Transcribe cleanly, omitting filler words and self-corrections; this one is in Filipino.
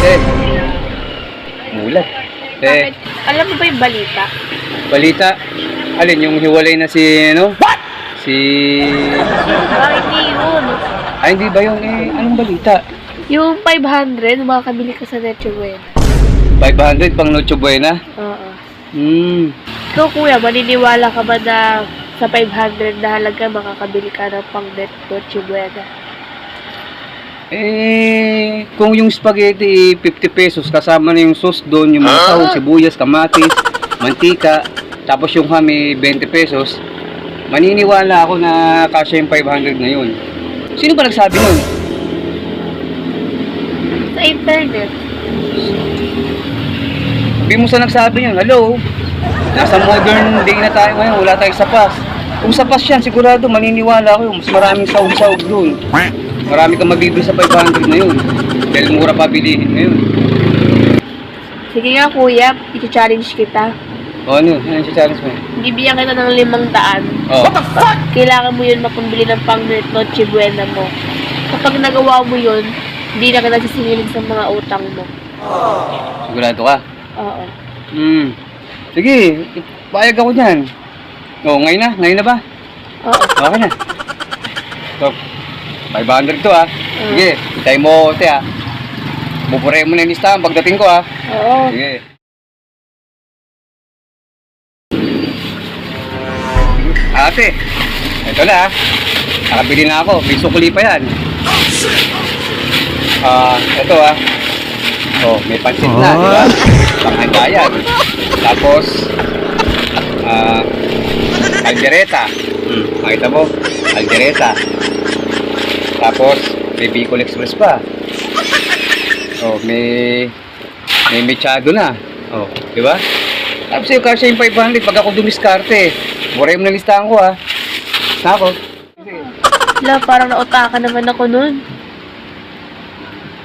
Eh, mulat. Eh, Bakit? Alam mo ba yung balita? balita. Alin, yung hiwalay na si, ano? Si... Hindi yun. Ay, hindi ba yun? Eh, anong balita? Yung 500, makakabili ka sa Noche Buena. 500 pang Noche Buena? Oo. So, So kuya, maniniwala ka ba na sa 500 na halaga makakabili ka ng pang Noche Buena? eh, kung yung spaghetti 50 pesos, kasama na yung sauce doon, yung mga sahog, sibuyas, kamatis, mantika, tapos yung ham 20 pesos, maniniwala ako na kasya yung 500 na yun. Sino ba nagsabi nun? Sa internet. Sabi mo sa nagsabi yun, hello? Nasa modern day na tayo ngayon, wala tayong sapas. Kung sapas yan, sigurado maniniwala ako, mas maraming sahog-sahog doon. Marami kang mabibili sa 500 na yun. Dahil mura pa bilihin ngayon. Sige nga kuya, i-challenge kita. O ano? Ano yung challenge mo? Bibigyan kita ng 500. Oh. What the fuck? Kailangan mo yun mapambili ng pang Noche Buena mo. Kapag nagawa mo yun, hindi na ka nasisingilin sa mga utang mo. Sigurado ka? Oo. Sige, payag ako dyan. O, ngayon na? Ngayon na ba? Oo. Okay na. So, 500 to ha. Sige, tayo mo ote ha. Bupure mo na yung listahan pagdating ko ha. Oo. Sige. Ate, ito na ha. Nakabili na ako. May sukli pa yan. Ito ha. Oh, may pansit na, di ba? Panghanda yan. Tapos, aldereta. Makita mo? Aldereta. Tapos, may Bicol Express pa. Oh, may mechado na. Oh, di ba? Tapos yung kasya yung 500 pag ako dumiskarte. Buray mo na listahan ko ha. Na ako. Wala, parang nautaka naman ako nun.